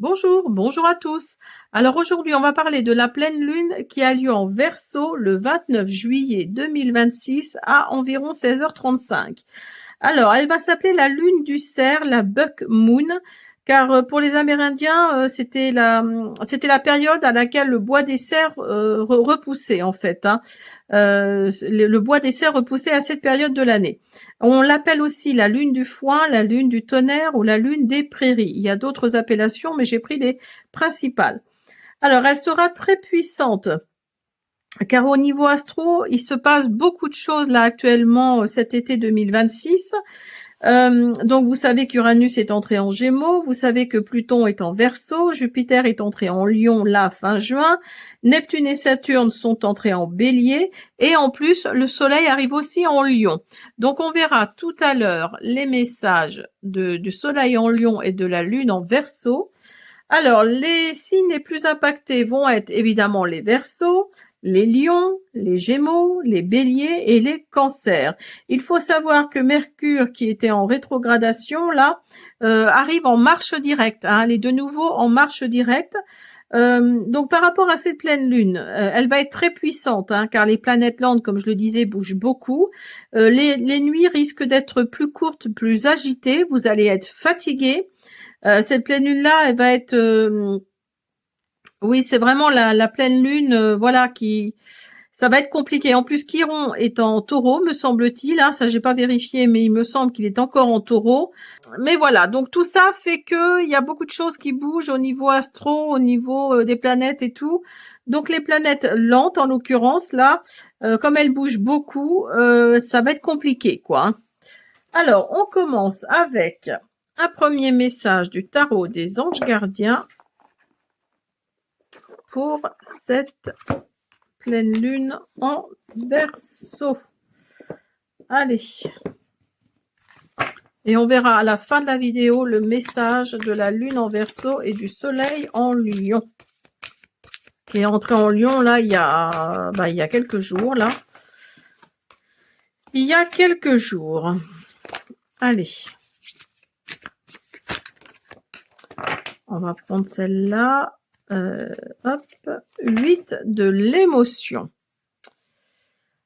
Bonjour, bonjour à tous. Alors aujourd'hui, on va parler de la pleine lune qui a lieu en Verseau le 29 juillet 2026 à environ 16h35. Alors, elle va s'appeler la lune du cerf, la Buck Moon, car pour les Amérindiens, c'était la période à laquelle le bois des cerfs repoussait en fait. Le bois des cerfs repoussait à cette période de l'année. On l'appelle aussi la lune du foin, la lune du tonnerre ou la lune des prairies. Il y a d'autres appellations, mais j'ai pris les principales. Alors, elle sera très puissante, car au niveau astro, il se passe beaucoup de choses là actuellement cet été 2026. Donc vous savez qu'Uranus est entré en Gémeaux, vous savez que Pluton est en Verseau, Jupiter est entré en Lion là fin juin, Neptune et Saturne sont entrés en Bélier et en plus le Soleil arrive aussi en Lion. Donc on verra tout à l'heure les messages du Soleil en Lion et de la Lune en Verseau. Alors, les signes les plus impactés vont être évidemment les Verseaux, les Lions, les Gémeaux, les Béliers et les Cancers. Il faut savoir que Mercure, qui était en rétrogradation, là, arrive en marche directe. Elle est de nouveau en marche directe. Donc par rapport à cette pleine lune, elle va être très puissante, car les planètes lentes, comme je le disais, bougent beaucoup. Les nuits risquent d'être plus courtes, plus agitées. Vous allez être fatigué. Cette pleine lune-là, elle va être... oui, c'est vraiment la pleine lune, voilà, qui... Ça va être compliqué. En plus, Chiron est en taureau, me semble-t-il. Ça, j'ai pas vérifié, mais il me semble qu'il est encore en taureau. Mais voilà, donc tout ça fait que il y a beaucoup de choses qui bougent au niveau astro, au niveau des planètes et tout. Donc les planètes lentes, en l'occurrence, là, comme elles bougent beaucoup, ça va être compliqué, quoi. Alors, on commence avec un premier message du tarot des anges gardiens pour cette pleine lune en Verseau. Allez. Et on verra à la fin de la vidéo le message de la lune en Verseau et du soleil en Lion. Qui est entré en Lion là il y a quelques jours là. Il y a quelques jours. Allez. On va prendre celle-là. Hop, 8 de l'émotion.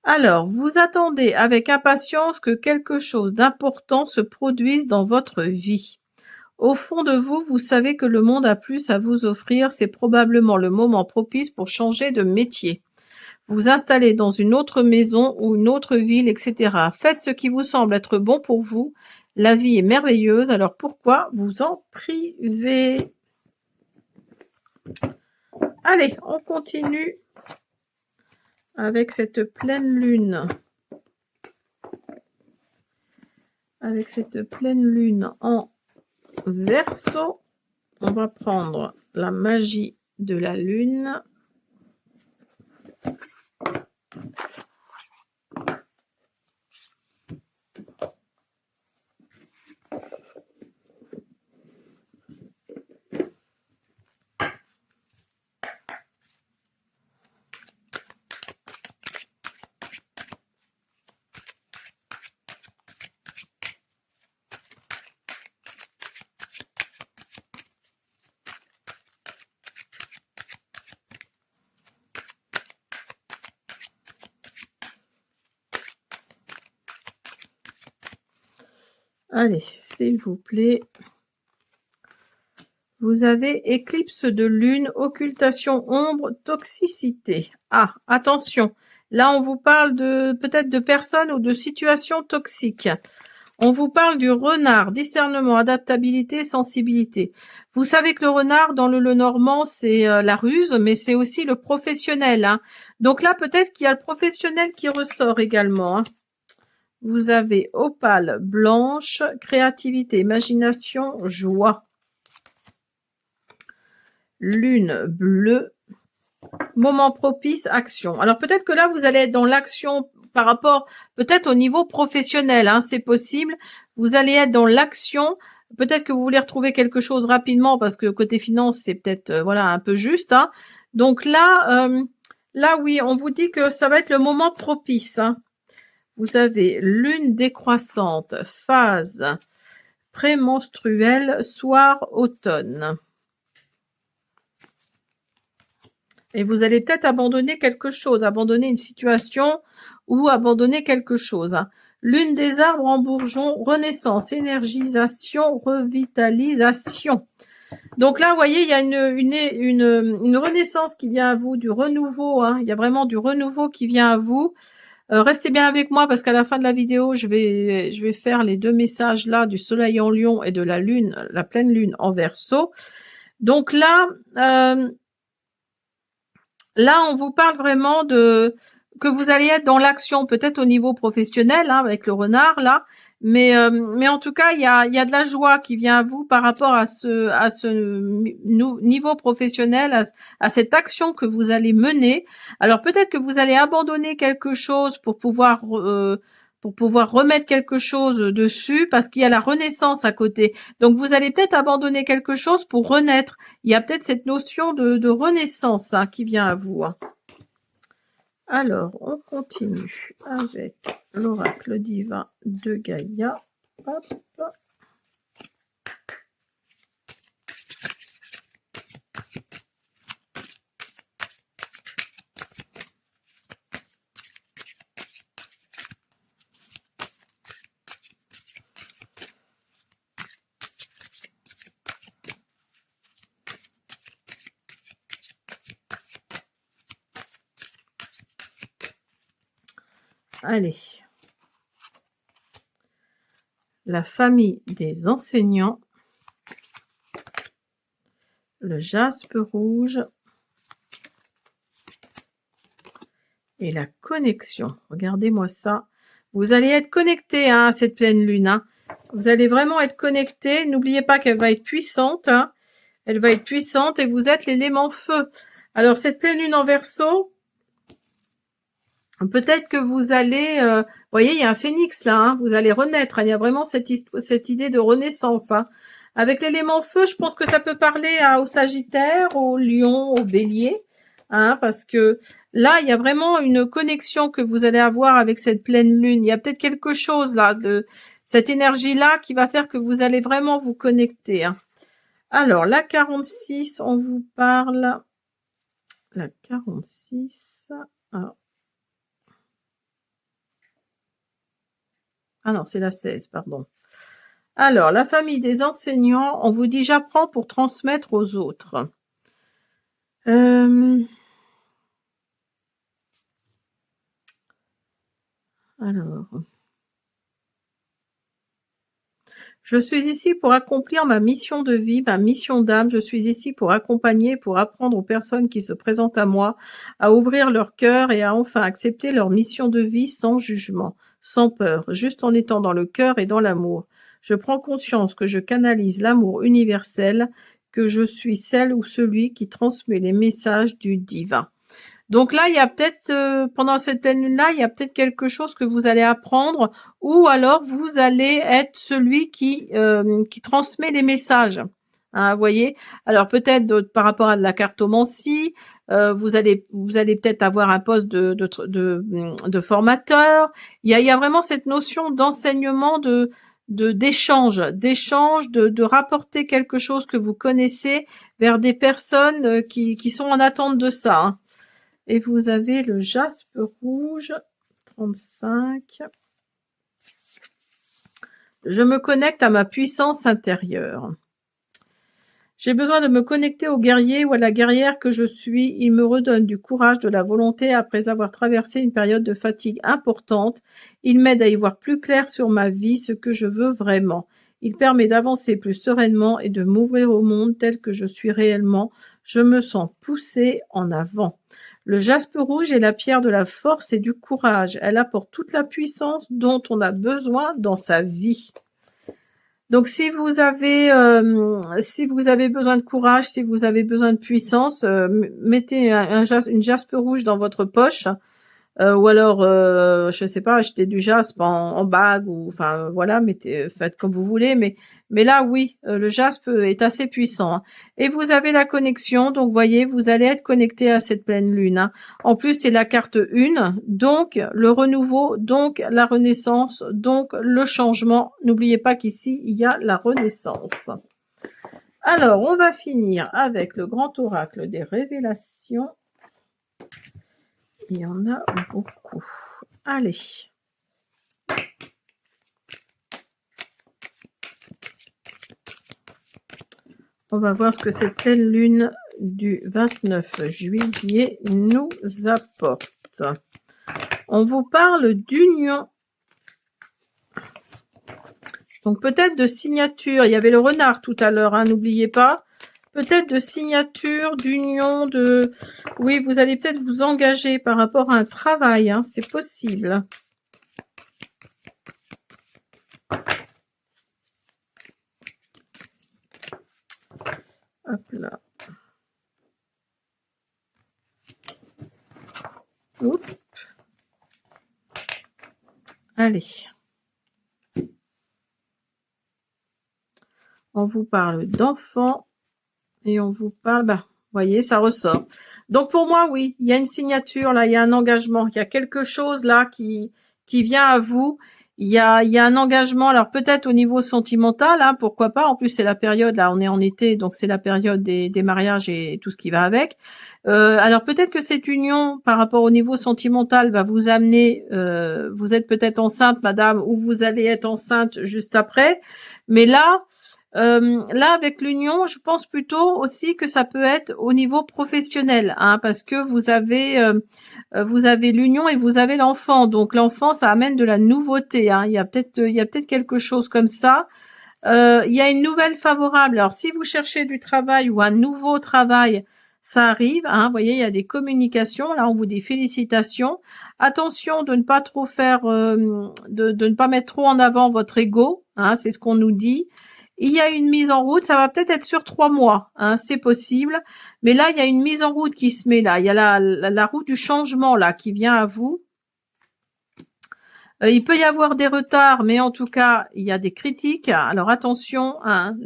Alors, vous attendez avec impatience que quelque chose d'important se produise dans votre vie. Au fond de vous, vous savez que le monde a plus à vous offrir, c'est probablement le moment propice pour changer de métier. Vous installer dans une autre maison ou une autre ville, etc. Faites ce qui vous semble être bon pour vous. La vie est merveilleuse, alors pourquoi vous en priver ? Allez, on continue avec cette pleine lune. Avec cette pleine lune en Verseau, on va prendre la magie de la lune. Allez, s'il vous plaît. Vous avez éclipse de lune, occultation, ombre, toxicité. Ah, attention. Là, on vous parle peut-être de personnes ou de situations toxiques. On vous parle du renard, discernement, adaptabilité, sensibilité. Vous savez que le renard, dans le Lenormand, c'est la ruse, mais c'est aussi le professionnel. Donc là, peut-être qu'il y a le professionnel qui ressort également. Vous avez opale blanche, créativité, imagination, joie. Lune bleue, moment propice, action. Alors peut-être que là, vous allez être dans l'action par rapport, peut-être au niveau professionnel, c'est possible. Vous allez être dans l'action. Peut-être que vous voulez retrouver quelque chose rapidement parce que côté finance, c'est peut-être un peu juste. Donc là, oui, on vous dit que ça va être le moment propice. Vous avez lune décroissante, phase prémenstruelle, soir, automne. Et vous allez peut-être abandonner quelque chose, abandonner une situation ou abandonner quelque chose. Hein. Lune des arbres en bourgeon, renaissance, énergisation, revitalisation. Donc là, vous voyez, il y a une renaissance qui vient à vous, du renouveau. Hein. Il y a vraiment du renouveau qui vient à vous. Restez bien avec moi parce qu'à la fin de la vidéo, je vais faire les deux messages là du soleil en lion et de la lune, la pleine lune en Verseau. Donc là, on vous parle vraiment de que vous allez être dans l'action, peut-être au niveau professionnel, hein, avec le renard là, mais en tout cas, il y a de la joie qui vient à vous par rapport à ce niveau professionnel, à cette action que vous allez mener. Alors peut-être que vous allez abandonner quelque chose pour pouvoir remettre quelque chose dessus, parce qu'il y a la renaissance à côté. Donc vous allez peut-être abandonner quelque chose pour renaître. Il y a peut-être cette notion de renaissance hein, qui vient à vous. Hein. Alors, on continue avec l'oracle divin de Gaïa. Hop. Allez. La famille des enseignants. Le jaspe rouge. Et la connexion. Regardez-moi ça. Vous allez être connecté hein, à cette pleine lune. Hein. Vous allez vraiment être connecté. N'oubliez pas qu'elle va être puissante. Hein. Elle va être puissante et vous êtes l'élément feu. Alors, cette pleine lune en Verseau, peut-être que vous allez... vous voyez, il y a un phénix là. Hein, vous allez renaître. Hein, il y a vraiment cette idée de renaissance. Hein. Avec l'élément feu, je pense que ça peut parler au Sagittaire, au Lion, au Bélier. Hein, parce que là, il y a vraiment une connexion que vous allez avoir avec cette pleine lune. Il y a peut-être quelque chose là, de cette énergie-là qui va faire que vous allez vraiment vous connecter. Hein. Alors, la 46, on vous parle... La 46... Ah non, c'est la 16, pardon. Alors, la famille des enseignants, on vous dit « J'apprends pour transmettre aux autres ». Alors, je suis ici pour accomplir ma mission de vie, ma mission d'âme. Je suis ici pour accompagner, pour apprendre aux personnes qui se présentent à moi à ouvrir leur cœur et à enfin accepter leur mission de vie sans jugement, sans peur, juste en étant dans le cœur et dans l'amour. Je prends conscience que je canalise l'amour universel, que je suis celle ou celui qui transmet les messages du divin. Donc là, il y a peut-être, pendant cette pleine lune-là, il y a peut-être quelque chose que vous allez apprendre, ou alors vous allez être celui qui transmet les messages. Hein, vous voyez. Alors peut-être par rapport à de la cartomancie, vous allez peut-être avoir un poste de formateur. Il y a vraiment cette notion d'enseignement, d'échange, de rapporter quelque chose que vous connaissez vers des personnes qui sont en attente de ça. Hein. Et vous avez le jaspe rouge, 35. Je me connecte à ma puissance intérieure. J'ai besoin de me connecter au guerrier ou à la guerrière que je suis. Il me redonne du courage, de la volonté après avoir traversé une période de fatigue importante. Il m'aide à y voir plus clair sur ma vie, ce que je veux vraiment. Il permet d'avancer plus sereinement et de m'ouvrir au monde tel que je suis réellement. Je me sens poussée en avant. Le jaspe rouge est la pierre de la force et du courage. Elle apporte toute la puissance dont on a besoin dans sa vie. Donc, si vous avez besoin de courage, si vous avez besoin de puissance, mettez une jaspe rouge dans votre poche, ou alors, je sais pas, achetez du jaspe en bague, ou enfin voilà, faites comme vous voulez, mais là oui, le jaspe est assez puissant. Hein. Et vous avez la connexion, donc voyez, vous allez être connecté à cette pleine lune. Hein. En plus, c'est la carte 1, donc le renouveau, donc la renaissance, donc le changement. N'oubliez pas qu'ici, il y a la renaissance. Alors, on va finir avec le grand oracle des révélations. Il y en a beaucoup. Allez. On va voir ce que cette pleine lune du 29 juillet nous apporte. On vous parle d'union. Donc peut-être de signature. Il y avait le renard tout à l'heure, hein, n'oubliez pas. Peut-être de signature, d'union, de... Oui, vous allez peut-être vous engager par rapport à un travail, hein, c'est possible. Hop là. Oups. Allez. On vous parle d'enfants et on vous parle... Bah, vous voyez, ça ressort. Donc pour moi, oui, il y a une signature là, il y a un engagement, il y a quelque chose là qui vient à vous. Il y a un engagement, alors peut-être au niveau sentimental, hein, pourquoi pas. En plus, c'est la période, là, on est en été, donc c'est la période des mariages et tout ce qui va avec. Alors peut-être que cette union, par rapport au niveau sentimental, va vous amener, vous êtes peut-être enceinte, madame, ou vous allez être enceinte juste après. Mais là, avec l'union, je pense plutôt aussi que ça peut être au niveau professionnel, hein, parce que vous avez l'union et vous avez l'enfant. Donc l'enfant, ça amène de la nouveauté, hein. Il y a peut-être quelque chose comme ça. Il y a une nouvelle favorable. Alors si vous cherchez du travail ou un nouveau travail, ça arrive, hein. Vous voyez, il y a des communications. Là, on vous dit félicitations. Attention de ne pas trop faire, de ne pas mettre trop en avant votre ego, hein. C'est ce qu'on nous dit. Il y a une mise en route, ça va peut-être être sur 3 mois, hein, c'est possible. Mais là, il y a une mise en route qui se met là. Il y a la route du changement là qui vient à vous. Il peut y avoir des retards, mais en tout cas, il y a des critiques. Alors attention, hein,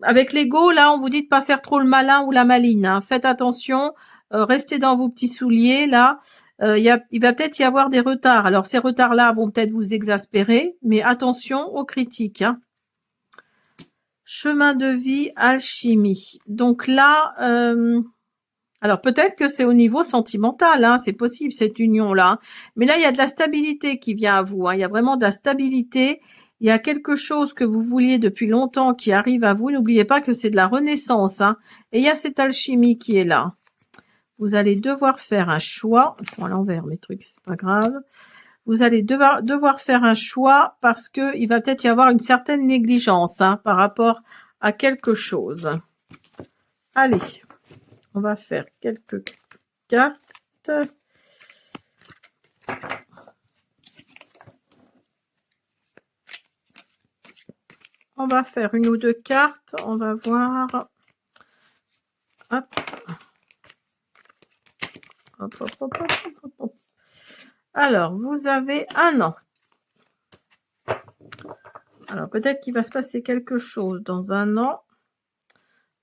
avec l'ego, là, on vous dit de pas faire trop le malin ou la maline, hein. Faites attention, restez dans vos petits souliers là. Il va peut-être y avoir des retards. Alors ces retards-là vont peut-être vous exaspérer, mais attention aux critiques, hein. Chemin de vie, alchimie. Donc là, alors peut-être que c'est au niveau sentimental, hein, c'est possible cette union-là. Mais là, il y a de la stabilité qui vient à vous, hein. Il y a vraiment de la stabilité. Il y a quelque chose que vous vouliez depuis longtemps qui arrive à vous. N'oubliez pas que c'est de la renaissance, hein. Et il y a cette alchimie qui est là. Vous allez devoir faire un choix. Ils sont à l'envers, mes trucs, c'est pas grave. Vous allez devoir faire un choix parce que il va peut-être y avoir une certaine négligence, hein, par rapport à quelque chose. Allez, on va faire quelques cartes. On va faire une ou deux cartes. On va voir. Hop. Hop, hop, hop, hop, hop, hop. Alors, vous avez un an. Alors, peut-être qu'il va se passer quelque chose dans un an.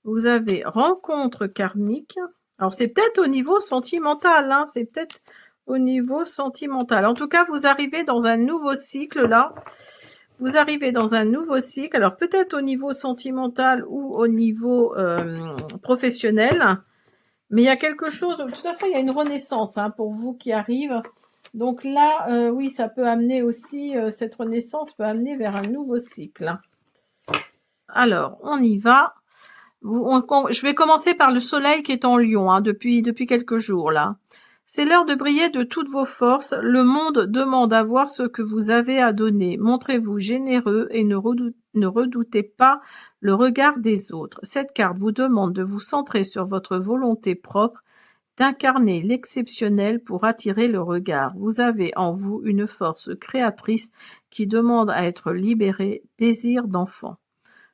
Vous avez rencontre karmique. Alors, c'est peut-être au niveau sentimental, hein. C'est peut-être au niveau sentimental. En tout cas, vous arrivez dans un nouveau cycle, là. Vous arrivez dans un nouveau cycle. Alors, peut-être au niveau sentimental ou au niveau professionnel. Mais il y a quelque chose... De toute façon, il y a une renaissance, hein, pour vous qui arrive. Donc là, oui, ça peut amener aussi... cette renaissance peut amener vers un nouveau cycle. Alors, on y va. Je vais commencer par le soleil qui est en Lion, hein, depuis quelques jours là. C'est l'heure de briller de toutes vos forces. Le monde demande à voir ce que vous avez à donner. Montrez-vous généreux et ne redoutez pas le regard des autres. Cette carte vous demande de vous centrer sur votre volonté propre, d'incarner l'exceptionnel pour attirer le regard. Vous avez en vous une force créatrice qui demande à être libérée, désir d'enfant.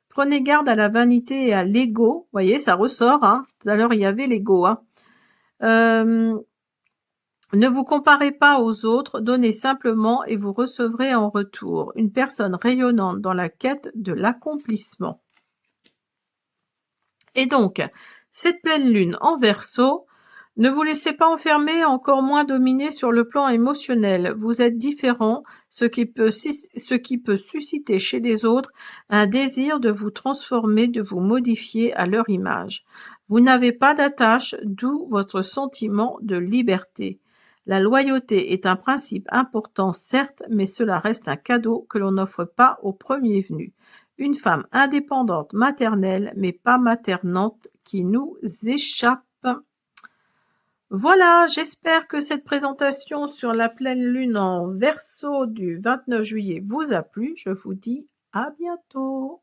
Prenez garde à la vanité et à l'ego. Vous voyez, ça ressort, hein. Tout à l'heure, il y avait l'ego, hein. Ne vous comparez pas aux autres, donnez simplement et vous recevrez en retour une personne rayonnante dans la quête de l'accomplissement. Et donc, cette pleine lune en Verseau, ne vous laissez pas enfermer, encore moins dominer sur le plan émotionnel. Vous êtes différent, ce qui peut susciter chez les autres un désir de vous transformer, de vous modifier à leur image. Vous n'avez pas d'attache, d'où votre sentiment de liberté. La loyauté est un principe important, certes, mais cela reste un cadeau que l'on n'offre pas au premier venu. Une femme indépendante, maternelle, mais pas maternante, qui nous échappe. Voilà, j'espère que cette présentation sur la pleine lune en Verseau du 29 juillet vous a plu. Je vous dis à bientôt.